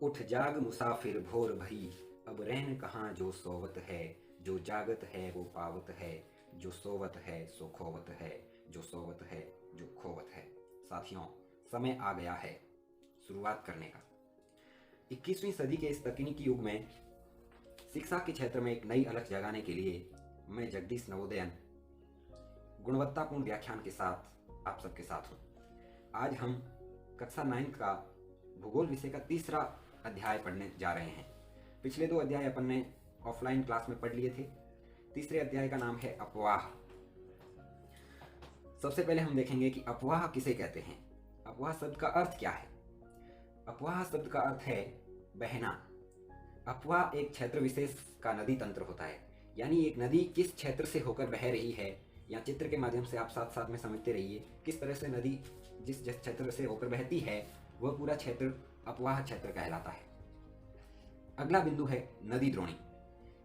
उठ जाग मुसाफिर भोर भई, अब रहन कहाँ जो सोवत है। जो जागत है वो पावत है, जो सोवत है सो खोवत है, जो सोवत है जो खोवत है। साथियों, समय आ गया है शुरुआत करने का। 21वीं सदी के इस तकनीकी युग में शिक्षा के क्षेत्र में एक नई अलख जगाने के लिए मैं जगदीश नवोदयन गुणवत्तापूर्ण व्याख्यान के साथ आप सबके साथ हूँ। आज हम कक्षा 9 का भूगोल विषय का तीसरा अध्याय पढ़ने जा रहे हैं। पिछले 2 अध्याय अपन ने ऑफलाइन क्लास में पढ़ लिए थे। तीसरे अध्याय का नाम है अपवाह। सबसे पहले हम देखेंगे कि अपवाह किसे कहते हैं। अपवाह शब्द का अर्थ क्या है। अपवाह शब्द का अर्थ है बहना। अपवाह एक क्षेत्र विशेष का नदी तंत्र होता है, यानी एक नदी किस क्षेत्र से होकर बह रही है, या चित्र के माध्यम से आप साथ साथ में समझते रहिए किस तरह से नदी जिस क्षेत्र से होकर बहती है वह पूरा क्षेत्र अपवाह क्षेत्र कहलाता है। अगला बिंदु है नदी द्रोणी।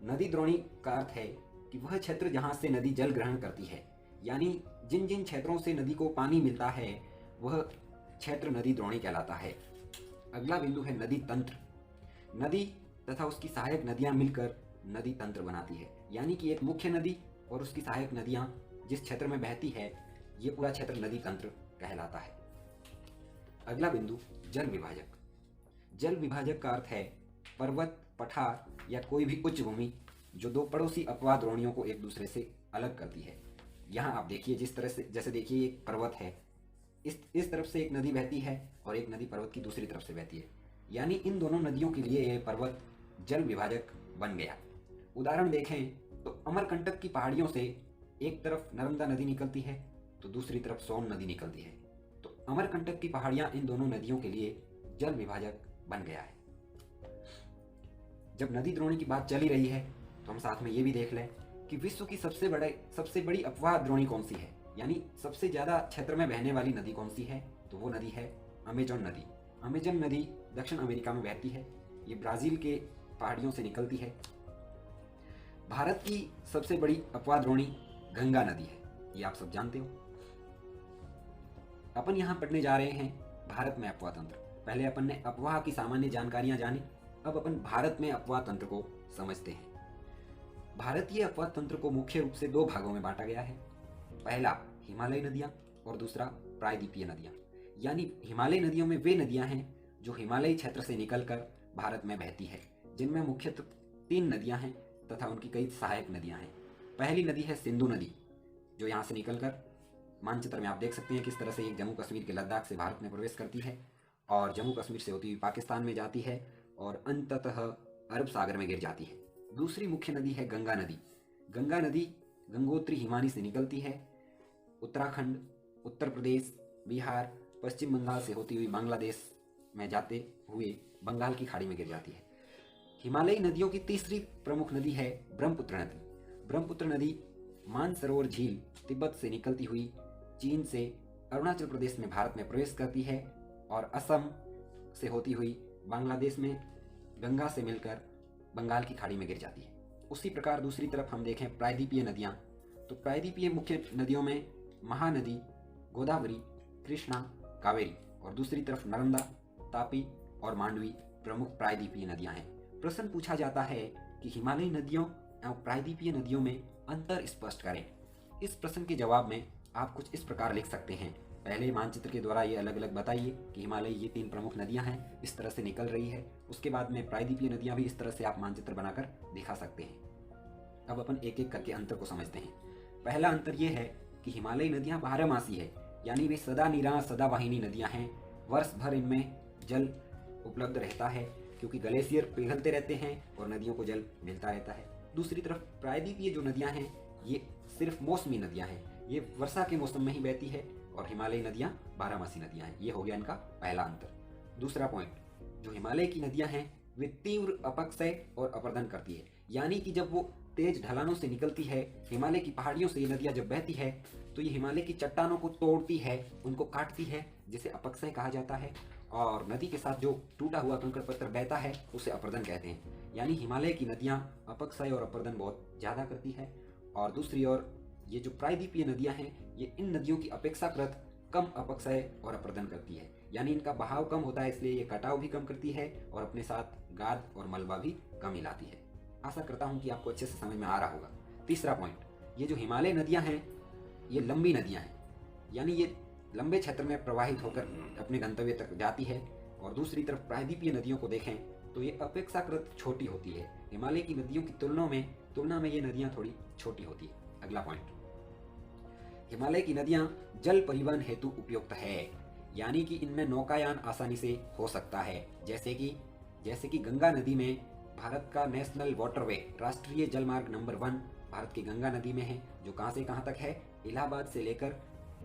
नदी द्रोणी का अर्थ है कि वह क्षेत्र जहाँ से नदी जल ग्रहण करती है, यानी जिन जिन क्षेत्रों से नदी को पानी मिलता है वह क्षेत्र नदी द्रोणी कहलाता है। अगला बिंदु है नदी तंत्र। नदी तथा उसकी सहायक नदियाँ मिलकर नदी तंत्र बनाती है, यानी कि एक मुख्य नदी और उसकी सहायक नदियाँ जिस क्षेत्र में बहती है ये पूरा क्षेत्र नदी तंत्र कहलाता है। अगला बिंदु जल विभाजक। जल विभाजक का अर्थ है पर्वत, पठार या कोई भी उच्च भूमि जो दो पड़ोसी अपवाह द्रोणियों को एक दूसरे से अलग करती है। यहाँ आप देखिए जिस तरह से, जैसे देखिए एक पर्वत है, इस तरफ से एक नदी बहती है और एक नदी पर्वत की दूसरी तरफ से बहती है, यानी इन दोनों नदियों के लिए यह पर्वत जल विभाजक बन गया। उदाहरण देखें तो अमरकंटक की पहाड़ियों से एक तरफ नर्मदा नदी निकलती है तो दूसरी तरफ सोन नदी निकलती है, तो अमरकंटक की पहाड़ियां इन दोनों नदियों के लिए जल विभाजक बन गया है। जब नदी द्रोणी की बात चली रही है तो हम साथ में ये भी देख लें कि विश्व की सबसे बड़ी अपवाह द्रोणी कौन सी है, यानी सबसे ज्यादा क्षेत्र में बहने वाली नदी कौन सी है, तो वो नदी है अमेजन नदी। अमेजन नदी दक्षिण अमेरिका में बहती है, ये ब्राजील के पहाड़ियों से निकलती है। भारत की सबसे बड़ी अपवाह द्रोणी गंगा नदी है, ये आप सब जानते हो। अपन यहाँ पढ़ने जा रहे हैं भारत में अपवाह तंत्र। पहले अपन ने अपवाह की सामान्य जानकारियां जानी, अब अपन भारत में अपवाह तंत्र को समझते हैं। भारतीय अपवाह तंत्र को मुख्य रूप से 2 भागों में बांटा गया है। पहला हिमालय नदियां और दूसरा प्रायद्वीपीय नदियां। यानी हिमालय नदियों में वे नदियां हैं जो हिमालयी क्षेत्र से निकलकर भारत में बहती है, जिनमें मुख्यतः 3 नदियां हैं तथा उनकी कई सहायक नदियां हैं। पहली नदी है सिंधु नदी, जो यहाँ से निकलकर मानचित्र में आप देख सकते हैं किस तरह से ये जम्मू कश्मीर के लद्दाख से भारत में प्रवेश करती है और जम्मू कश्मीर से होती हुई पाकिस्तान में जाती है और अंततः अरब सागर में गिर जाती है। दूसरी मुख्य नदी है गंगा नदी। गंगा नदी गंगोत्री हिमानी से निकलती है, उत्तराखंड, उत्तर प्रदेश, बिहार, पश्चिम बंगाल से होती हुई बांग्लादेश में जाते हुए बंगाल की खाड़ी में गिर जाती है। हिमालयी नदियों की तीसरी प्रमुख नदी है ब्रह्मपुत्र नदी। ब्रह्मपुत्र नदी मानसरोवर झील तिब्बत से निकलती हुई चीन से अरुणाचल प्रदेश में भारत में प्रवेश करती है और असम से होती हुई बांग्लादेश में गंगा से मिलकर बंगाल की खाड़ी में गिर जाती है। उसी प्रकार दूसरी तरफ हम देखें प्रायद्वीपीय नदियाँ, तो प्रायद्वीपीय मुख्य नदियों में महानदी, गोदावरी, कृष्णा, कावेरी और दूसरी तरफ नर्मदा, तापी और मांडवी प्रमुख प्रायद्वीपीय नदियाँ हैं। प्रश्न पूछा जाता है कि हिमालयी नदियों एवं प्रायद्वीपीय नदियों में अंतर स्पष्ट करें। इस प्रश्न के जवाब में आप कुछ इस प्रकार लिख सकते हैं। पहले मानचित्र के द्वारा ये अलग अलग बताइए कि हिमालय ये 3 प्रमुख नदियां हैं, इस तरह से निकल रही है। उसके बाद में प्रायद्वीपीय नदियां भी इस तरह से आप मानचित्र बनाकर दिखा सकते हैं। अब अपन एक एक करके अंतर को समझते हैं। पहला अंतर ये है कि हिमालयी नदियां 12मासी है, यानी वे सदा निरा सदावाहिनी नदियां हैं। वर्ष भर इनमें जल उपलब्ध रहता है क्योंकि ग्लेशियर पिघलते रहते हैं और नदियों को जल मिलता रहता है। दूसरी तरफ प्रायद्वीपीय जो नदियां हैं ये सिर्फ मौसमी नदियां हैं, ये वर्षा के मौसम में ही बहती है, और हिमालयी नदियां 12मासी नदियां हैं। ये हो गया इनका पहला अंतर। दूसरा पॉइंट, जो हिमालय की नदियां हैं वे तीव्र अपक्षय और अपर्दन करती है, यानी कि जब वो तेज ढलानों से निकलती है, हिमालय की पहाड़ियों से ये नदियां जब बहती है तो ये हिमालय की चट्टानों को तोड़ती है, उनको काटती है, जिसे अपक्षय कहा जाता है। और नदी के साथ जो टूटा हुआ कंकड़ पत्थर बहता है उसे अपर्दन कहते हैं। यानी हिमालय की नदियां अपक्षय और अपर्दन बहुत ज़्यादा करती है। और दूसरी ओर ये जो प्रायद्वीपीय नदियां हैं ये इन नदियों की अपेक्षाकृत कम अपक्षय और अपर्दन करती है, यानी इनका बहाव कम होता है, इसलिए ये कटाव भी कम करती है और अपने साथ गाद और मलबा भी कम मिलाती है। आशा करता हूँ कि आपको अच्छे से समझ में आ रहा होगा। तीसरा पॉइंट, ये जो हिमालय नदियाँ हैं ये लंबी नदियाँ हैं, यानी ये लंबे क्षेत्र में प्रवाहित होकर अपने गंतव्य तक जाती है। और दूसरी तरफ प्रायद्वीपीय नदियों को देखें तो ये अपेक्षाकृत छोटी होती है। हिमालय की नदियों की तुलना में ये नदियाँ थोड़ी छोटी होती है। अगला पॉइंट, हिमालय की नदियाँ जल परिवहन हेतु उपयुक्त है, यानी कि इनमें नौकायान आसानी से हो सकता है। जैसे कि गंगा नदी में भारत का नेशनल वाटरवे राष्ट्रीय जलमार्ग नंबर 1 भारत की गंगा नदी में है, जो कहाँ से कहाँ तक है,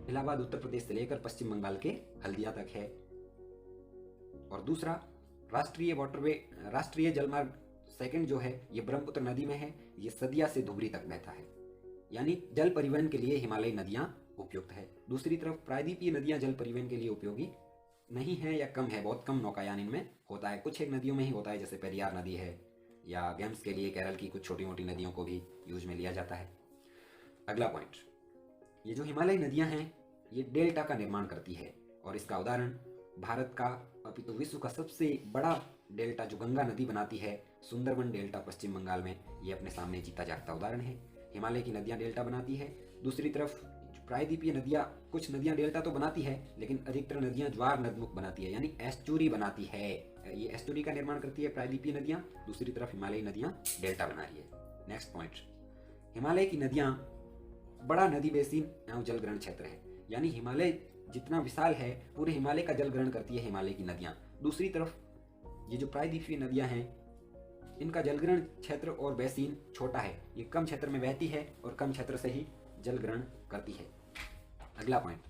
इलाहाबाद उत्तर प्रदेश से लेकर पश्चिम बंगाल के हल्दिया तक है। और दूसरा राष्ट्रीय जलमार्ग सेकंड जो है ये ब्रह्मपुत्र नदी में है, ये सदिया से धुबरी तक बहता है, यानी जल परिवहन के लिए हिमालयी नदियाँ उपयुक्त है। दूसरी तरफ प्रायद्वीपीय नदियाँ जल परिवहन के लिए उपयोगी नहीं है या कम है, बहुत कम नौकायान इनमें होता है, कुछ एक नदियों में ही होता है, जैसे पेरियार नदी है, या गेम्स के लिए केरल की कुछ छोटी मोटी नदियों को भी यूज में लिया जाता है। अगला पॉइंट, ये जो हिमालयी नदियाँ हैं ये डेल्टा का निर्माण करती है, और इसका उदाहरण भारत का अपितु विश्व का सबसे बड़ा डेल्टा जो गंगा नदी बनाती है, सुंदरबन डेल्टा पश्चिम बंगाल में, ये अपने सामने जीता जागता उदाहरण है। हिमालय की नदियाँ डेल्टा बनाती है। दूसरी तरफ प्रायद्वीपीय नदियाँ, कुछ नदियाँ डेल्टा तो बनाती है, लेकिन अधिकतर नदियाँ ज्वार नदमुख बनाती है, यानी एस्चुरी बनाती है। ये एस्चुरी का निर्माण करती है प्रायद्वीपीय नदियाँ। दूसरी तरफ हिमालयी नदियाँ डेल्टा बना रही है। नेक्स्ट पॉइंट, हिमालय की नदियाँ बड़ा नदी बेसिन एवं जलग्रहण क्षेत्र है, यानी हिमालय जितना विशाल है पूरे हिमालय का जल ग्रहण करती है हिमालय की नदियाँ। दूसरी तरफ ये जो प्रायद्वीपीय नदियाँ हैं इनका जलग्रहण क्षेत्र और बेसिन छोटा है, ये कम क्षेत्र में बहती है और कम क्षेत्र से ही जल ग्रहण करती है। अगला पॉइंट,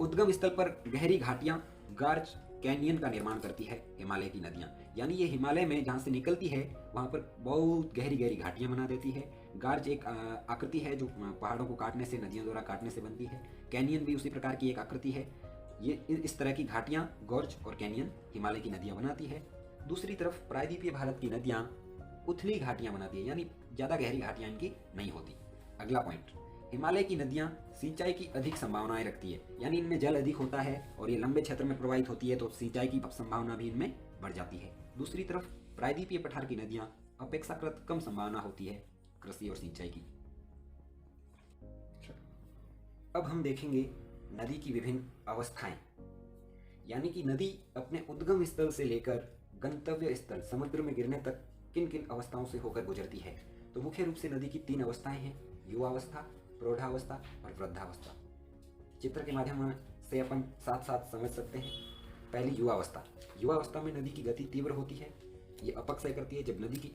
उद्गम स्थल पर गहरी घाटियां गार्ज कैनियन का निर्माण करती है हिमालय की नदियां, यानी ये हिमालय में जहाँ से निकलती है वहाँ पर बहुत गहरी गहरी घाटियां बना देती है। गार्ज एक आकृति है जो पहाड़ों को काटने से, नदियों द्वारा काटने से बनती है। कैनियन भी उसी प्रकार की एक आकृति है। ये इस तरह की घाटियां, गॉर्ज और कैनियन हिमालय की नदियां बनाती है। दूसरी तरफ प्रायद्वीपीय भारत की नदियां उथली घाटियां बनाती है, यानी ज़्यादा गहरी घाटियां इनकी नहीं होती। अगला पॉइंट, हिमालय की नदियां सिंचाई की अधिक संभावनाएं रखती है, यानी इनमें जल अधिक होता है और ये लंबे क्षेत्र में प्रवाहित होती है, तो सिंचाई की संभावना भी इनमें बढ़ जाती है। दूसरी तरफ प्रायद्वीपीय पठार की नदियां अपेक्षाकृत कम संभावना होती है कृषि और सिंचाई की। अब हम देखेंगे नदी की विभिन्न अवस्थाएं, यानी कि नदी अपने उद्गम स्थल से लेकर गंतव्य स्थल समुद्र में गिरने तक किन किन अवस्थाओं से होकर गुजरती है। तो मुख्य रूप से नदी की 3 अवस्थाएं हैं, युवावस्था, प्रौढ़ावस्था और वृद्धावस्था। चित्र के माध्यम से अपन साथ साथ समझ सकते हैं। पहली युवावस्था। युवावस्था में नदी की गति तीव्र होती है, ये अपक्षय करती है। जब नदी की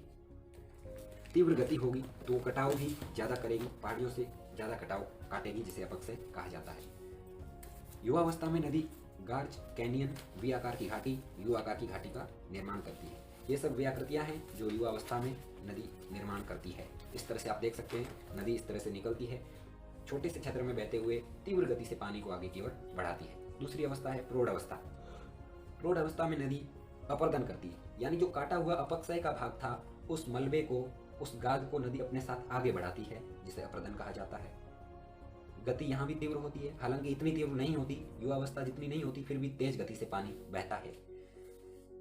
तीव्र गति होगी तो कटाव भी ज़्यादा करेगी, पहाड़ियों से ज़्यादा कटाव काटेगी, जिसे अपक्षय कहा जाता है। युवावस्था में नदी गार्ज, कैनियन, वी आकार की घाटी, यू आकार की घाटी का निर्माण करती है। ये सब वे आकृतियाँ हैं जो युवावस्था में नदी निर्माण करती है। इस तरह से आप देख सकते हैं नदी इस तरह से निकलती है, छोटे से क्षेत्र में बहते हुए तीव्र गति से पानी को आगे की ओर बढ़ाती है। दूसरी अवस्था है प्रौढ़ अवस्था। प्रौढ़ अवस्था में नदी अपर्दन करती है, यानी जो काटा हुआ अपक्षय का भाग था उस मलबे को, उस गाद को नदी अपने साथ आगे बढ़ाती है, जिसे अपर्दन कहा जाता है। गति यहाँ भी तीव्र होती है, हालांकि इतनी तीव्र नहीं होती, युवावस्था जितनी नहीं होती, फिर भी तेज गति से पानी बहता है।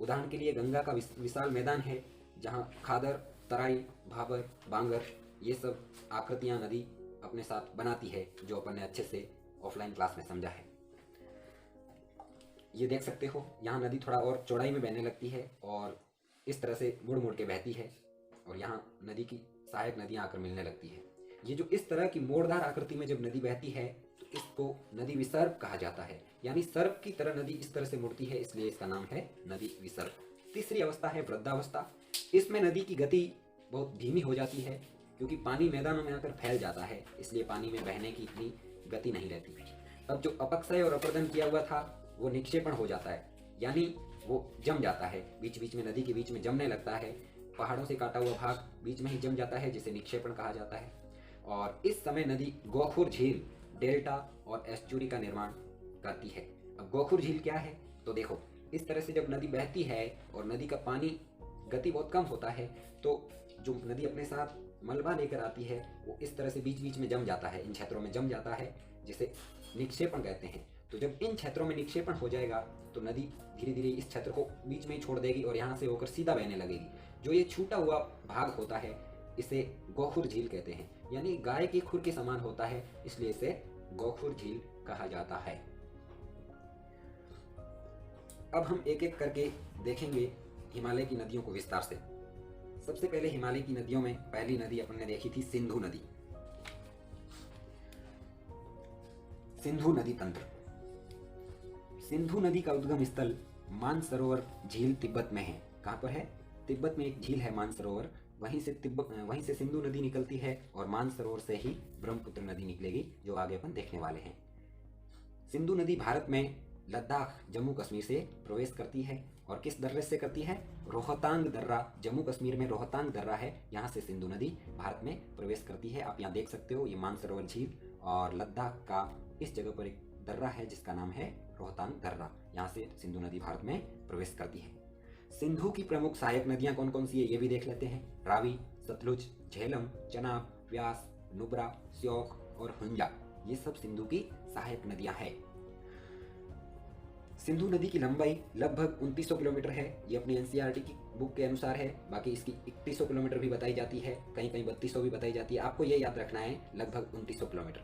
उदाहरण के लिए गंगा का विशाल मैदान है जहाँ खादर, तराई, भाबर, बांगर ये सब आकृतियाँ नदी अपने साथ बनाती है, जो अपन ने अच्छे से ऑफलाइन क्लास में समझा है। ये देख सकते हो यहाँ नदी थोड़ा और चौड़ाई में बहने लगती है और इस तरह से मुड़ मुड़ के बहती है, और यहाँ नदी की सहायक नदियाँ आकर मिलने लगती है। ये जो इस तरह की मोड़दार आकृति में जब नदी बहती है तो इसको नदी विसर्प कहा जाता है, यानी सर्प की तरह नदी इस तरह से मुड़ती है, इसलिए इसका नाम है नदी विसर्प। तीसरी अवस्था है वृद्धावस्था। इसमें नदी की गति बहुत धीमी हो जाती है, क्योंकि पानी मैदानों में आकर फैल जाता है, इसलिए पानी में बहने की इतनी गति नहीं रहती। अब जो अपक्षय और अपर्दन किया हुआ था वो निक्षेपण हो जाता है, यानी वो जम जाता है, बीच बीच में नदी के बीच में जमने लगता है। पहाड़ों से काटा हुआ भाग बीच में ही जम जाता है, जिसे निक्षेपण कहा जाता है। और इस समय नदी गोखुर झील, डेल्टा और एस्चुरी का निर्माण करती है। अब गोखुर झील क्या है, तो देखो इस तरह से जब नदी बहती है और नदी का पानी गति बहुत कम होता है, तो जो नदी अपने साथ मलबा लेकर आती है वो इस तरह से बीच बीच में जम जाता है, इन क्षेत्रों में जम जाता है, जिसे निक्षेपण कहते हैं। तो जब इन क्षेत्रों में निक्षेपण हो जाएगा तो नदी धीरे धीरे इस क्षेत्र को बीच में ही छोड़ देगी और यहाँ से होकर सीधा बहने लगेगी। जो ये छूटा हुआ भाग होता है इसे गोखुर झील कहते हैं, यानी गाय के खुर के समान होता है, इसलिए इसे गोखुर झील कहा जाता है। अब हम एक एक करके देखेंगे हिमालय की नदियों को विस्तार से। सबसे पहले हिमालय की नदियों में पहली नदी अपन ने देखी थी सिंधु नदी। सिंधु नदी तंत्र। सिंधु नदी का उद्गम स्थल मानसरोवर झील तिब्बत में है। कहाँ पर है? तिब्बत में एक झील है मानसरोवर, वहीं से सिंधु नदी निकलती है और मानसरोवर से ही ब्रह्मपुत्र नदी निकलेगी, जो आगे अपन देखने वाले हैं। सिंधु नदी भारत में लद्दाख जम्मू कश्मीर से प्रवेश करती है और किस दर्रे से करती है? रोहतांग दर्रा। जम्मू कश्मीर में रोहतांग दर्रा है, यहाँ से सिंधु नदी भारत में प्रवेश करती है। आप यहाँ देख सकते हो, ये मानसरोवर झील और लद्दाख का इस जगह पर एक दर्रा है जिसका नाम है रोहतांग दर्रा। यहाँ से सिंधु नदी भारत में प्रवेश करती है। सिंधु की प्रमुख सहायक नदियां कौन कौन सी है ये भी देख लेते हैं। रावी, सतलुज, झेलम, चनाब, व्यास, नुब्रा, श्योक और हुंजा, ये सब सिंधु की सहायक नदियां हैं। सिंधु नदी की लंबाई लगभग 2900 किलोमीटर है, ये अपनी एनसीईआरटी की बुक के अनुसार है। बाकी इसकी 3100 किलोमीटर भी बताई जाती है, कहीं कहीं 3200 भी बताई जाती है। आपको ये याद रखना है, लगभग 2900 किलोमीटर।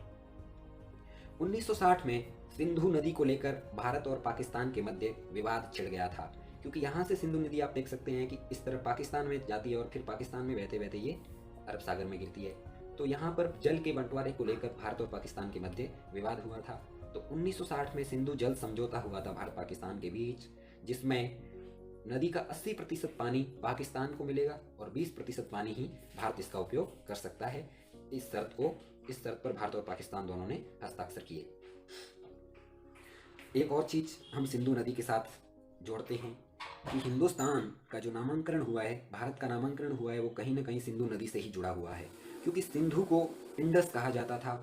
1960 में सिंधु नदी को लेकर भारत और पाकिस्तान के मध्य विवाद छिड़ गया था, क्योंकि यहाँ से सिंधु नदी आप देख सकते हैं कि इस तरफ पाकिस्तान में जाती है और फिर पाकिस्तान में बहते बहते ये अरब सागर में गिरती है। तो यहाँ पर जल के बंटवारे को लेकर भारत और पाकिस्तान के मध्य विवाद हुआ था। तो 1960 में सिंधु जल समझौता हुआ था भारत पाकिस्तान के बीच, जिसमें नदी का 80% पानी पाकिस्तान को मिलेगा और 20% पानी ही भारत इसका उपयोग कर सकता है। इस शर्त पर भारत और पाकिस्तान दोनों ने हस्ताक्षर किए। एक और चीज हम सिंधु नदी के साथ जोड़ते हैं कि हिंदुस्तान का जो नामांकन हुआ है, भारत का नामांकन हुआ है, वो कहीं ना कहीं सिंधु नदी से ही जुड़ा हुआ है, क्योंकि सिंधु को इंडस कहा जाता था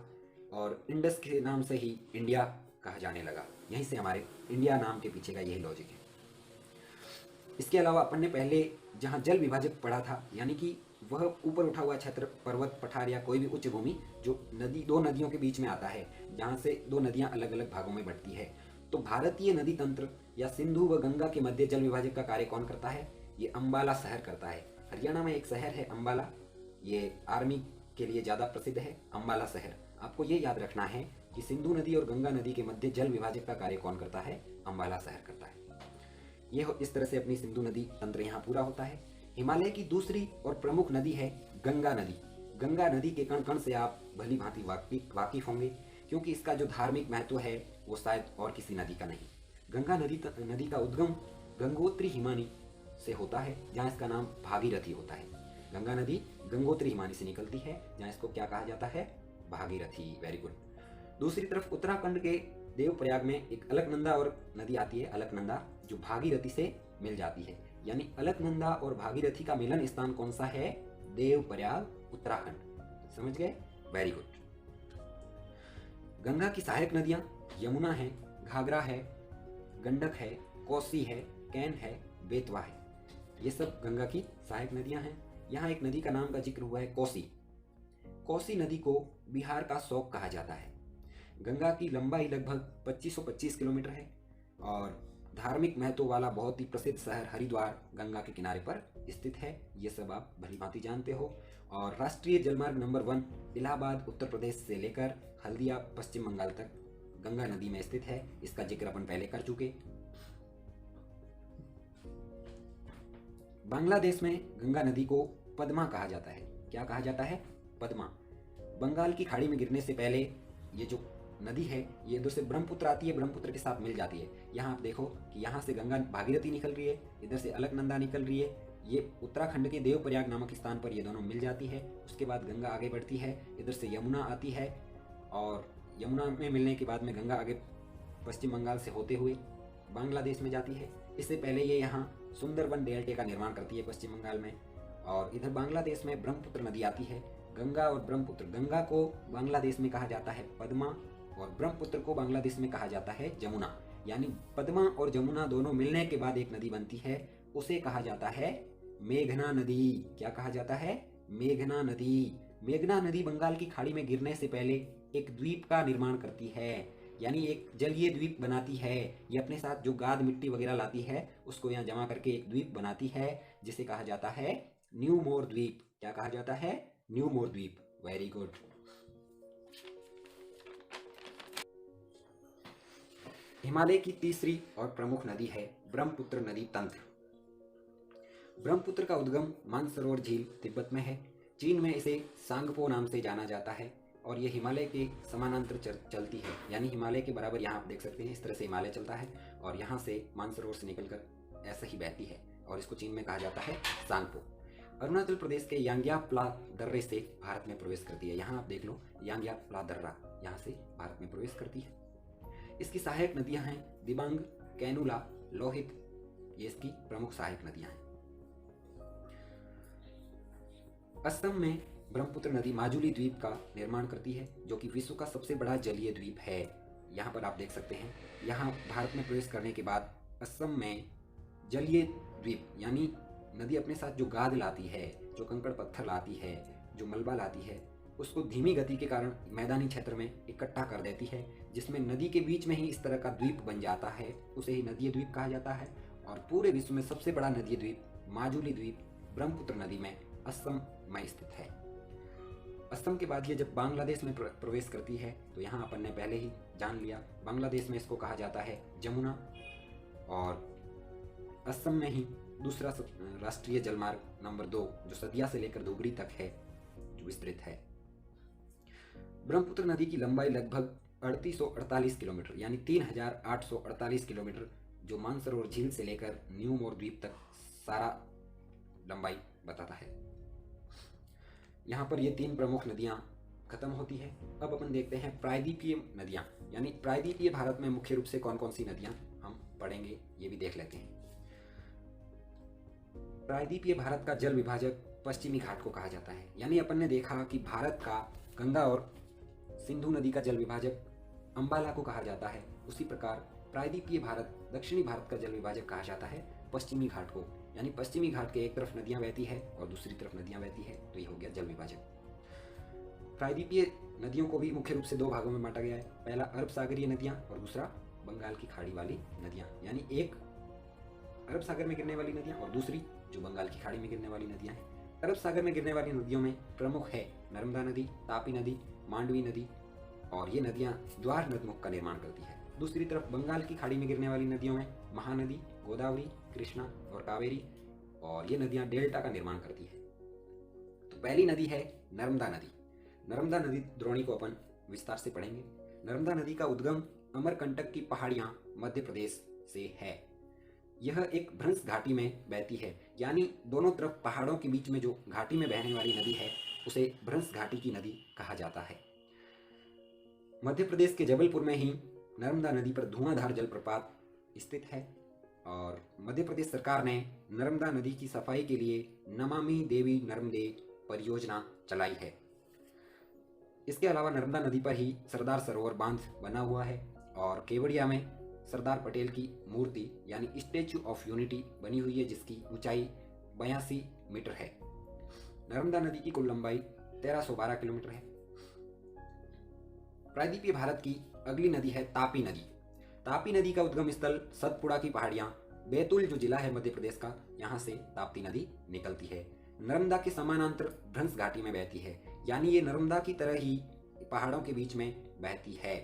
और इंडस के नाम से ही इंडिया कहा जाने लगा। यहीं से हमारे इंडिया नाम के पीछे का यही लॉजिक है। इसके अलावा अपन ने पहले जहाँ जल विभाजक पढ़ा था, यानी कि वह ऊपर उठा हुआ क्षेत्र, पर्वत, पठार या कोई भी उच्च भूमि जो दो नदियों के बीच में आता है, जहाँ से दो नदियाँ अलग अलग भागों में बढ़ती है। तो भारतीय नदी तंत्र या सिंधु व गंगा के मध्य जल विभाजक का कार्य कौन करता है? ये अंबाला शहर करता है। हरियाणा में एक शहर है अंबाला, ये आर्मी के लिए ज़्यादा प्रसिद्ध है, अंबाला शहर। आपको ये याद रखना है कि सिंधु नदी और गंगा नदी के मध्य जल विभाजक का कार्य कौन करता है? अंबाला शहर करता है। ये इस तरह से अपनी सिंधु नदी तंत्र यहाँ पूरा होता है। हिमालय की दूसरी और प्रमुख नदी है गंगा नदी। गंगा नदी के कण कण से आप भली भांति वाकिफ होंगे, क्योंकि इसका जो धार्मिक महत्व है वो शायद और किसी नदी का नहीं। गंगा नदी का उद्गम गंगोत्री हिमानी से होता है, जहाँ इसका नाम भागीरथी होता है। गंगा नदी गंगोत्री हिमानी से निकलती है, जहाँ इसको क्या कहा जाता है? भागीरथी। Very good. दूसरी तरफ उत्तराखंड के देवप्रयाग में एक अलकनंदा और नदी आती है, अलकनंदा, जो भागीरथी से मिल जाती है। यानी अलकनंदा और भागीरथी का मिलन स्थान कौन सा है? देवप्रयाग, उत्तराखंड। समझ गए? Very good. गंगा की सहायक नदियां यमुना है, घाघरा है, गंडक है, कोसी है, कैन है, बेतवा है। ये सब गंगा की सहायक नदियां हैं। यहाँ एक नदी का नाम का जिक्र हुआ है, कोसी। कोसी नदी को बिहार का शोक कहा जाता है। गंगा की लंबाई लगभग 2525 किलोमीटर है और धार्मिक महत्व वाला बहुत ही प्रसिद्ध शहर हरिद्वार गंगा के किनारे पर स्थित है। ये सब आप भली भांति जानते हो। और राष्ट्रीय जलमार्ग नंबर 1 इलाहाबाद उत्तर प्रदेश से लेकर हल्दिया पश्चिम बंगाल तक गंगा नदी में स्थित है। इसका जिक्र अपन पहले कर चुके। बांग्लादेश में गंगा नदी को पद्मा कहा जाता है। क्या कहा जाता है? पद्मा। बंगाल की खाड़ी में गिरने से पहले ये जो नदी है, ये इधर से ब्रह्मपुत्र आती है, ब्रह्मपुत्र के साथ मिल जाती है। यहाँ आप देखो कि यहाँ से गंगा भागीरथी निकल रही है, इधर से अलकनंदा निकल रही है। ये उत्तराखंड के देवप्रयाग नामक स्थान पर ये दोनों मिल जाती है। उसके बाद गंगा आगे बढ़ती है, इधर से यमुना आती है और यमुना में मिलने के बाद में गंगा आगे पश्चिम बंगाल से होते हुए बांग्लादेश में जाती है। इससे पहले ये यहाँ सुंदरबन डेल्टे का निर्माण करती है पश्चिम बंगाल में। और इधर बांग्लादेश में ब्रह्मपुत्र नदी आती है। गंगा और ब्रह्मपुत्र, गंगा को बांग्लादेश में कहा जाता है पद्मा और ब्रह्मपुत्र को बांग्लादेश में कहा जाता है जमुना। यानी पद्मा और जमुना दोनों मिलने के बाद एक नदी बनती है, उसे कहा जाता है मेघना नदी। क्या कहा जाता है? मेघना नदी। मेघना नदी बंगाल की खाड़ी में गिरने से पहले एक द्वीप का निर्माण करती है। यानी एक जलीय द्वीप बनाती है। ये अपने साथ जो गाद मिट्टी वगैरह लाती है उसको यहाँ जमा करके एक द्वीप बनाती है, जिसे कहा जाता है न्यू मोर द्वीप। क्या कहा जाता है? न्यू मोर द्वीप। Very good. हिमालय की तीसरी और प्रमुख नदी है ब्रह्मपुत्र नदी तंत्र। ब्रह्मपुत्र का उद्गम मानसरोवर झील तिब्बत में है। चीन में इसे सांगपो नाम से जाना जाता है और ये हिमालय के समानांतर चलती है, यानी हिमालय के बराबर। यहाँ आप देख सकते हैं इस तरह से हिमालय चलता है और यहाँ से मानसरोवर से निकलकर ऐसा ही बहती है और इसको चीन में कहा जाता है सांगपो। अरुणाचल प्रदेश के यांग्याप्ला दर्रे से भारत में प्रवेश करती है। यहाँ आप देख लो, यांग्याप्ला दर्रा यहाँ से भारत में प्रवेश करती है। इसकी सहायक नदियां हैं दिबांग, कैनुला, लोहित। ये इसकी प्रमुख सहायक नदियां हैं। असम में ब्रह्मपुत्र नदी माजुली द्वीप का निर्माण करती है, जो कि विश्व का सबसे बड़ा जलीय द्वीप है। यहाँ पर आप देख सकते हैं, यहाँ भारत में प्रवेश करने के बाद असम में जलीय द्वीप यानी नदी अपने साथ जो गाद लाती है, जो कंकड़ पत्थर लाती है, जो मलबा लाती है, उसको धीमी गति के कारण मैदानी क्षेत्र में इकट्ठा कर देती है, जिसमें नदी के बीच में ही इस तरह का द्वीप बन जाता है। उसे ही नदीय द्वीप कहा जाता है। और पूरे विश्व में सबसे बड़ा नदीय द्वीप माजुली द्वीप ब्रह्मपुत्र नदी में असम में स्थित है। असम के बाद ये जब बांग्लादेश में प्रवेश करती है तो यहाँ अपन ने पहले ही जान लिया, बांग्लादेश में इसको कहा जाता है जमुना। और असम में ही दूसरा राष्ट्रीय जलमार्ग नंबर 2 जो सदिया से लेकर धुबरी तक है, जो विस्तृत है। ब्रह्मपुत्र नदी की लंबाई लगभग 3848 किलोमीटर यानी 3848 किलोमीटर, जो मानसरोवर झील से लेकर न्यू मोर द्वीप तक सारा लंबाई बताता है। यहाँ पर ये 3 प्रमुख नदियाँ खत्म होती है। अब अपन देखते हैं प्रायद्वीपीय नदियाँ, यानी प्रायद्वीपीय भारत में मुख्य रूप से कौन कौन सी नदियाँ हम पढ़ेंगे, ये भी देख लेते हैं। प्रायद्वीपीय भारत का जल विभाजक पश्चिमी घाट को कहा जाता है। यानी अपन ने देखा कि भारत का गंगा और सिंधु नदी का जल विभाजक अंबाला को कहा जाता है, उसी प्रकार प्रायद्वीपीय भारत, दक्षिणी भारत का जल विभाजक कहा जाता है पश्चिमी घाट को। यानी पश्चिमी घाट के एक तरफ नदियां बहती है और दूसरी तरफ नदियां बहती है, तो ये हो गया जल विभाजक। प्रायद्वीपीय नदियों को भी मुख्य रूप से 2 भागों में बांटा गया है। पहला अरब सागरीय नदियां और दूसरा बंगाल की खाड़ी वाली नदियां। यानी एक अरब सागर में गिरने वाली नदियां और दूसरी जो बंगाल की खाड़ी में गिरने वाली नदियां हैं। अरब सागर में गिरने वाली नदियों में प्रमुख है नर्मदा नदी, तापी नदी, मांडवी नदी, और ये नदियां द्वार नदमुख का निर्माण करती है। दूसरी तरफ बंगाल की खाड़ी में गिरने वाली नदियों में महानदी, गोदावरी, कृष्णा और कावेरी, और ये नदियां डेल्टा का निर्माण करती है। तो पहली नदी है नर्मदा नदी। नर्मदा नदी द्रोणी को अपन विस्तार से पढ़ेंगे। नर्मदा नदी का उद्गम अमरकंटक की पहाड़ियां मध्य प्रदेश से है। यह एक भ्रंश घाटी में बहती है, यानी दोनों तरफ पहाड़ों के बीच में जो घाटी में बहने वाली नदी है उसे भ्रंश घाटी की नदी कहा जाता है। मध्य प्रदेश के जबलपुर में ही नर्मदा नदी पर धुआंधार जलप्रपात स्थित है और मध्य प्रदेश सरकार ने नर्मदा नदी की सफाई के लिए नमामि देवी नर्मदे परियोजना चलाई है। इसके अलावा नर्मदा नदी पर ही सरदार सरोवर बांध बना हुआ है और केवड़िया में सरदार पटेल की मूर्ति यानी स्टैचू ऑफ यूनिटी बनी हुई है, जिसकी ऊंचाई 82 मीटर है। नर्मदा नदी की कुल लंबाई 1312 किलोमीटर है। प्रायद्वीपीय भारत की अगली नदी है तापी नदी। तापी नदी का उद्गम स्थल सतपुड़ा की पहाड़ियां, बैतूल जो जिला है मध्य प्रदेश का, यहाँ से ताप्ती नदी निकलती है। नर्मदा के समानांतर भ्रंश घाटी में बहती है, यानी ये नर्मदा की तरह ही पहाड़ों के बीच में बहती है।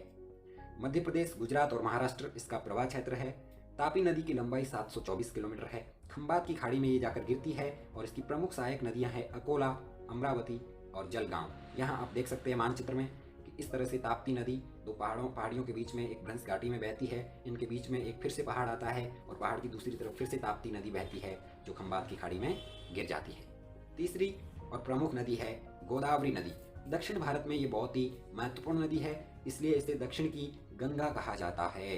मध्य प्रदेश, गुजरात और महाराष्ट्र इसका प्रवाह क्षेत्र है। तापी नदी की लंबाई 724 किलोमीटर है। खंबात की खाड़ी में ये जाकर गिरती है और इसकी प्रमुख सहायक नदियां हैं अकोला, अमरावती और जलगांव। यहाँ आप देख सकते हैं मानचित्र में कि इस तरह से ताप्ती नदी 2 पहाड़ियों के बीच में एक भ्रंश घाटी में बहती है। इनके बीच में एक फिर से पहाड़ आता है और पहाड़ की दूसरी तरफ फिर से ताप्ती नदी बहती है जो खंबात की खाड़ी में गिर जाती है। तीसरी और प्रमुख नदी है गोदावरी नदी। दक्षिण भारत में ये बहुत ही महत्वपूर्ण नदी है, इसलिए इसे दक्षिण की गंगा कहा जाता है।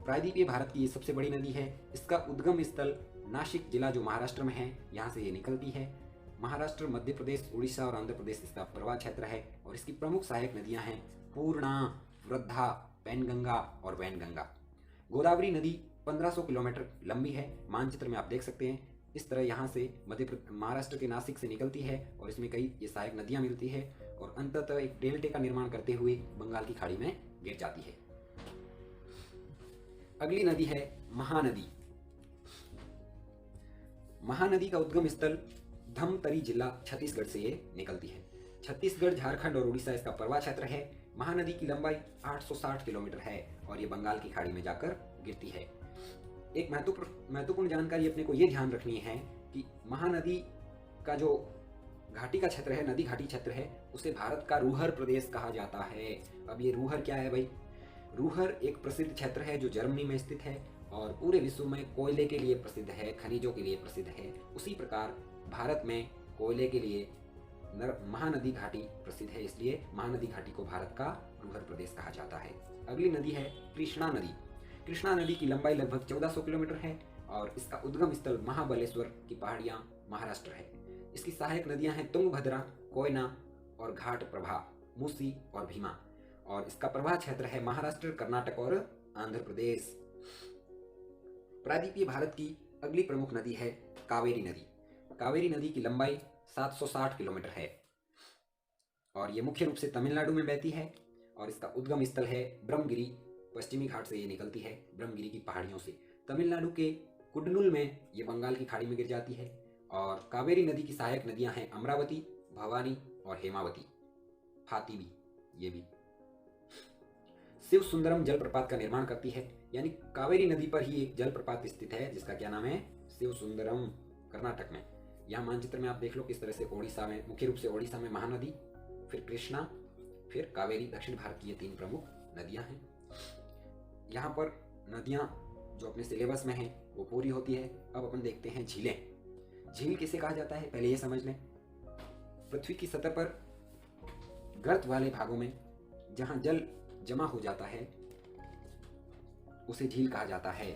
प्रायद्वीपीय भारत की ये सबसे बड़ी नदी है। इसका उद्गम स्थल नासिक जिला जो महाराष्ट्र में है, यहाँ से ये निकलती है। महाराष्ट्र, मध्य प्रदेश, उड़ीसा और आंध्र प्रदेश इसका प्रवाह क्षेत्र है और इसकी प्रमुख सहायक नदियां हैं पूर्णा, वृद्धा, वैनगंगा और वैनगंगा। गोदावरी नदी 1500 किलोमीटर लंबी है। मानचित्र में आप देख सकते हैं इस तरह यहाँ से महाराष्ट्र के नासिक से निकलती है और इसमें कई ये सहायक नदियाँ मिलती है और अंततः एक डेल्टे का निर्माण करते हुए बंगाल की खाड़ी में गिर जाती है। अगली नदी है महानदी। महानदी का उद्गम स्थल धमतरी जिला छत्तीसगढ़ से ये निकलती है। छत्तीसगढ़, झारखंड और उड़ीसा इसका प्रवाह क्षेत्र है। महानदी की लंबाई 860 किलोमीटर है और ये बंगाल की खाड़ी में जाकर गिरती है। एक महत्वपूर्ण जानकारी अपने को ये ध्यान रखनी है कि महानदी का जो घाटी का क्षेत्र है, नदी घाटी क्षेत्र है, उसे भारत का रूहर प्रदेश कहा जाता है। अब ये रूहर क्या है भाई? रूहर एक प्रसिद्ध क्षेत्र है जो जर्मनी में स्थित है और पूरे विश्व में कोयले के लिए प्रसिद्ध है, खनिजों के लिए प्रसिद्ध है। उसी प्रकार भारत में कोयले के लिए महानदी घाटी प्रसिद्ध है, इसलिए महानदी घाटी को भारत का रूहर प्रदेश कहा जाता है। अगली नदी है कृष्णा नदी। कृष्णा नदी की लंबाई लगभग 1400 किलोमीटर है और इसका उद्गम स्थल महाबलेश्वर की पहाड़ियां महाराष्ट्र है। इसकी सहायक नदियां हैं तुंगभद्रा, कोयना और घाट प्रभा, मूसी और भीमा। और इसका प्रवाह क्षेत्र है महाराष्ट्र, कर्नाटक और आंध्र प्रदेश। प्रायद्वीपीय भारत की अगली प्रमुख नदी है कावेरी नदी। कावेरी नदी की लंबाई 760 किलोमीटर है और ये मुख्य रूप से तमिलनाडु में बहती है और इसका उद्गम स्थल है ब्रह्मगिरी। पश्चिमी घाट से ये निकलती है, ब्रह्मगिरी की पहाड़ियों से। तमिलनाडु के कुडनुल में ये बंगाल की खाड़ी में गिर जाती है। और कावेरी नदी की सहायक नदियां हैं अमरावती, भवानी और हेमावती, हाथी भी, ये भी। शिव सुंदरम जलप्रपात का निर्माण करती है, यानी कावेरी नदी पर ही एक जलप्रपात स्थित है जिसका क्या नाम है? शिव सुंदरम, कर्नाटक में। यहाँ मानचित्र में आप देख लो किस तरह से ओडिशा में, मुख्य रूप से ओडिशा में महानदी, फिर कृष्णा, फिर कावेरी, दक्षिण भारत की ये 3 प्रमुख नदियां हैं। यहाँ पर नदियां जो अपने सिलेबस में हैं वो पूरी होती है। अब अपन देखते हैं झीलें। झील किसे कहा जाता है पहले ये समझ लें। पृथ्वी की सतह पर गर्त वाले भागों में जहां जल जमा हो जाता है उसे झील कहा जाता है।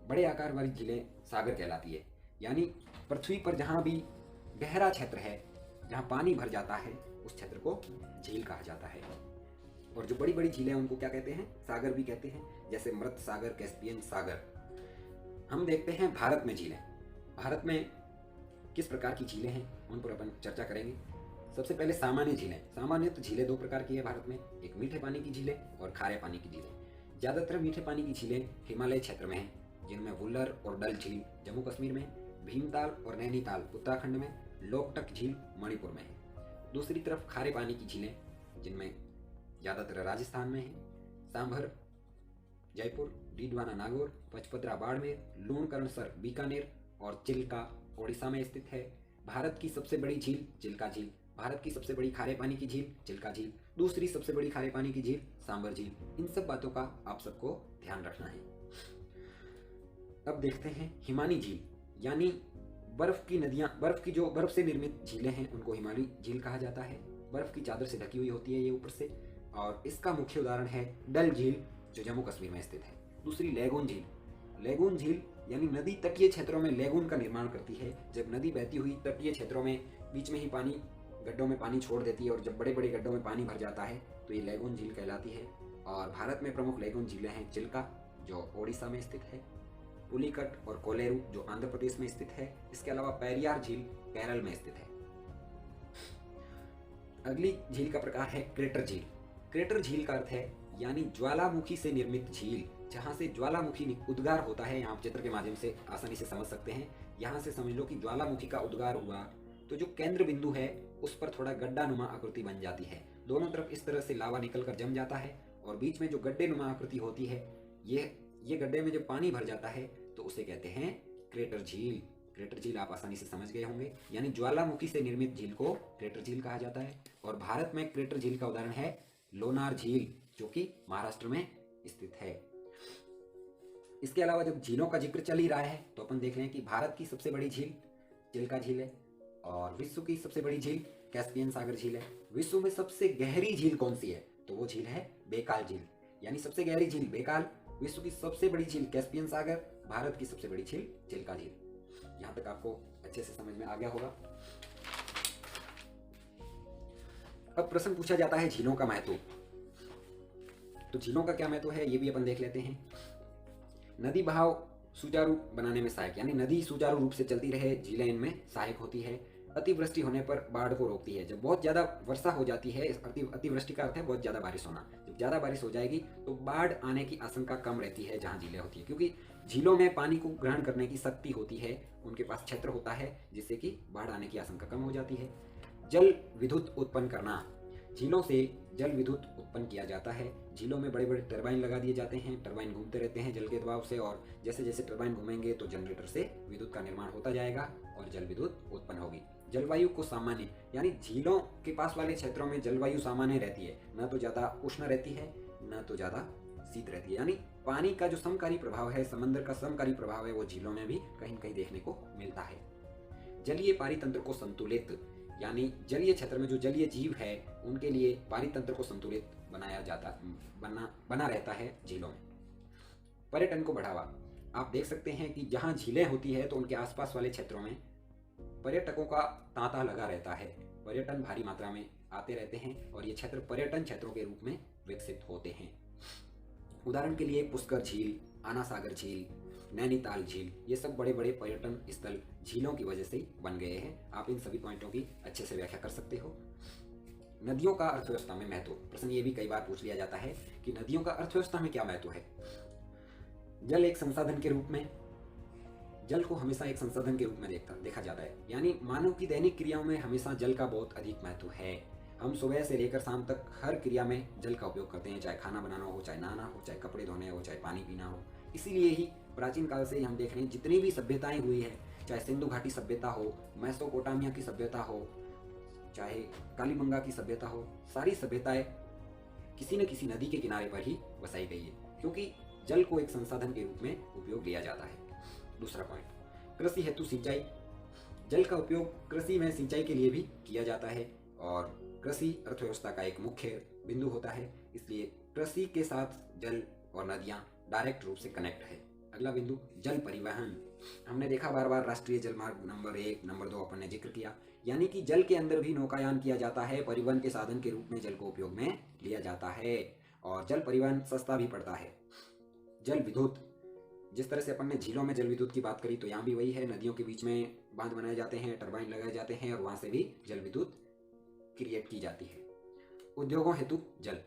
बड़े आकार वाली झीलें सागर कहलाती है, यानी पृथ्वी पर जहां भी गहरा क्षेत्र है, जहां पानी भर जाता है, उस क्षेत्र को झील कहा जाता है। और जो बड़ी बड़ी झीलें उनको क्या कहते हैं? सागर भी कहते हैं, जैसे मृत सागर, कैस्पियन सागर। हम देखते हैं भारत में झीलें। भारत में किस प्रकार की झीलें हैं उन पर अपन चर्चा करेंगे। सबसे पहले सामान्य झीलें। सामान्य तो झीलें 2 प्रकार की है भारत में, एक मीठे पानी की झीलें और खारे पानी की झीलें। ज़्यादातर मीठे पानी की झीलें हिमालय क्षेत्र में हैं, जिनमें वुल्लर और डल झील जम्मू कश्मीर में, भीमताल और नैनीताल उत्तराखंड में, लोकटक झील मणिपुर में है। दूसरी तरफ खारे पानी की झीलें, जिनमें ज़्यादातर राजस्थान में है, सांभर जयपुर, डीडवाना नागौर, पचपदरा बाड़मेर, लूणकरणसर बीकानेर और चिल्का ओडिशा में स्थित है। भारत की सबसे बड़ी झील चिल्का झील, भारत की सबसे बड़ी खारे पानी की झील चिल्का झील, दूसरी सबसे बड़ी खारे पानी की झील सांभर झील। इन सब बातों का आप सबको ध्यान रखना है। अब देखते हैं हिमानी झील, यानी बर्फ की नदियां, बर्फ से निर्मित झीलें हैं उनको हिमानी झील कहा जाता है। बर्फ की चादर से ढकी हुई होती है ये ऊपर से। और इसका मुख्य उदाहरण है डल झील जो जम्मू कश्मीर में स्थित है। दूसरी लेगून झील। लेगून झील यानी नदी तटीय क्षेत्रों में लेगून का निर्माण करती है। जब नदी बहती हुई तटीय क्षेत्रों में बीच में ही पानी, गड्ढों में पानी छोड़ देती है और जब बड़े बड़े गड्ढों में पानी भर जाता है तो ये लेगून झील कहलाती है। और भारत में प्रमुख लेगून झीलें हैं चिल्का जो ओडिशा में स्थित है, पुलिकट और कोलेरू जो आंध्र प्रदेश में स्थित है। इसके अलावा पेरियार झील केरल में स्थित है। अगली झील का प्रकार है क्रेटर झील। क्रेटर झील का अर्थ है यानी ज्वालामुखी से निर्मित झील, जहां से ज्वालामुखी उद्गार होता है। यहाँ चित्र के माध्यम से आसानी से समझ सकते हैं। यहाँ से समझ लो कि ज्वालामुखी का उद्गार हुआ तो जो केंद्र बिंदु है उस पर थोड़ा गड्ढानुमा आकृति बन जाती है। दोनों तरफ इस तरह से लावा निकलकर जम जाता है और बीच में जो गड्ढेनुमा आकृति होती है, ये गड्ढे में जब पानी भर जाता है तो उसे कहते हैं क्रेटर झील। क्रेटर झील आप आसानी से समझ गए होंगे, यानी ज्वालामुखी से निर्मित झील को क्रेटर झील कहा जाता है। और भारत में क्रेटर झील का उदाहरण है लोनार झील जो कि महाराष्ट्र में स्थित है। इसके अलावा जब झीलों का जिक्र चल ही रहा है तो अपन देख लें कि भारत की सबसे बड़ी झील चिल्का झील है और विश्व की सबसे बड़ी झील कैस्पियन सागर झील है। विश्व में सबसे गहरी झील कौन सी है? तो वो झील है बेकाल झील, यानी सबसे गहरी झील बेकाल, विश्व की सबसे बड़ी झील कैस्पियन सागर, भारत की सबसे बड़ी झील चिल्का झील। यहां तक आपको अच्छे से समझ में आ गया होगा। अब प्रश्न पूछा जाता है झीलों का महत्व। तो झीलों का क्या महत्व है ये भी अपन देख लेते हैं। नदी बहाव सुचारू बनाने में सहायक, यानी नदी सुचारू रूप से चलती रहे, झीलें इनमें सहायक होती है। अतिवृष्टि होने पर बाढ़ को रोकती है। जब बहुत ज़्यादा वर्षा हो जाती है, अतिवृष्टि का अर्थ है बहुत ज़्यादा बारिश होना। जब ज़्यादा बारिश हो जाएगी तो बाढ़ आने की आशंका कम रहती है जहाँ झीलें होती है, क्योंकि झीलों में पानी को ग्रहण करने की शक्ति होती है, उनके पास क्षेत्र होता है, जिससे कि बाढ़ आने की आशंका कम हो जाती है। जल विद्युत उत्पन्न करना, झीलों से जल विद्युत उत्पन्न किया जाता है। झीलों में बड़े बड़े टरबाइन लगा दिए जाते हैं, टरबाइन घूमते रहते हैं जल के दबाव से, और जैसे जैसे टरबाइन घूमेंगे तो जनरेटर से विद्युत का निर्माण होता जाएगा और जल विद्युत उत्पन्न होगी। जलवायु को सामान्य, यानी झीलों के पास वाले क्षेत्रों में जलवायु सामान्य रहती है, न तो ज़्यादा उष्ण रहती है न तो ज़्यादा शीत रहती है। यानी पानी का जो समकारी प्रभाव है, समंदर का समकारी प्रभाव है, वो झीलों में भी कहीं न कहीं देखने को मिलता है। जलीय पारितंत्र को संतुलित, यानी जलीय क्षेत्र में जो जलीय जीव है उनके लिए पारितंत्र को संतुलित बना रहता है झीलों में। पर्यटन को बढ़ावा, आप देख सकते हैं कि जहाँ झीलें होती है तो उनके आसपास वाले क्षेत्रों में पर्यटकों का तांता लगा रहता है। पर्यटन भारी मात्रा में आते रहते हैं और ये क्षेत्र पर्यटन क्षेत्रों के रूप में विकसित होते हैं। उदाहरण के लिए पुष्कर झील, आना सागर झील, नैनीताल झील, ये सब बड़े बड़े पर्यटन स्थल झीलों की वजह से ही बन गए हैं। आप इन सभी पॉइंटों की अच्छे से व्याख्या कर सकते हो। नदियों का अर्थव्यवस्था में महत्व, प्रश्न ये भी कई बार पूछ लिया जाता है कि नदियों का अर्थव्यवस्था में क्या महत्व है। जल एक संसाधन के रूप में, जल को हमेशा एक संसाधन के रूप में देखा जाता है, यानी मानव की दैनिक क्रियाओं में हमेशा जल का बहुत अधिक महत्व है। हम सुबह से लेकर शाम तक हर क्रिया में जल का उपयोग करते हैं, चाहे खाना बनाना हो, चाहे नहाना हो, चाहे कपड़े धोने हो, चाहे पानी पीना हो। इसीलिए ही प्राचीन काल से ही हम देख रहे हैं जितनी भी सभ्यताएं हुई है, चाहे सिंधु घाटी सभ्यता हो, मेसोपोटामिया की सभ्यता हो, चाहे कालीबंगा की सभ्यता हो, सारी सभ्यताएं किसी न किसी नदी के किनारे पर ही बसाई गई है, क्योंकि जल को एक संसाधन के रूप में उपयोग लिया जाता है। दूसरा पॉइंट, कृषि हेतु सिंचाई, जल का उपयोग कृषि में सिंचाई के लिए भी किया जाता है और कृषि अर्थव्यवस्था का एक मुख्य बिंदु होता है, इसलिए कृषि के साथ जल और नदियां डायरेक्ट रूप से कनेक्ट है। अगला बिंदु, जल परिवहन, हमने देखा बार बार राष्ट्रीय जलमार्ग नंबर 1, नंबर 2 अपन ने जिक्र किया, यानी कि जल के अंदर भी नौकायान किया जाता है, परिवहन के साधन के रूप में जल को उपयोग में लिया जाता है और जल परिवहन सस्ता भी पड़ता है। जल विद्युत, जिस तरह से अपन ने झीलों में जल विद्युत की बात करी तो यहाँ भी वही है, नदियों के बीच में बांध बनाए जाते हैं, टरबाइन लगाए जाते हैं और वहाँ से भी जल विद्युत क्रिएट की जाती है। उद्योगों हेतु जल,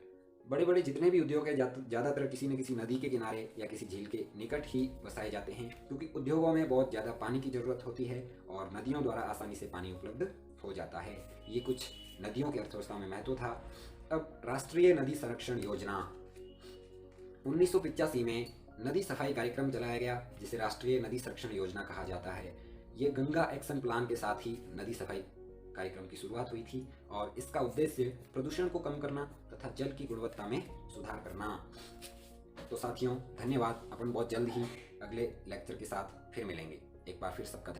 बड़े बड़े जितने भी उद्योग है ज़्यादातर किसी न किसी नदी के किनारे या किसी झील के निकट ही बसाए जाते हैं, क्योंकि उद्योगों में बहुत ज़्यादा पानी की ज़रूरत होती है और नदियों द्वारा आसानी से पानी उपलब्ध हो जाता है। ये कुछ नदियों की अर्थव्यवस्था में महत्व था। अब राष्ट्रीय नदी संरक्षण योजना, 1985 में नदी सफाई कार्यक्रम चलाया गया, जिसे राष्ट्रीय नदी संरक्षण योजना कहा जाता है। ये गंगा एक्शन प्लान के साथ ही नदी सफाई कार्यक्रम की शुरुआत हुई थी और इसका उद्देश्य प्रदूषण को कम करना तथा जल की गुणवत्ता में सुधार करना। तो साथियों, धन्यवाद। अपन बहुत जल्द ही अगले लेक्चर के साथ फिर मिलेंगे। एक बार फिर सबका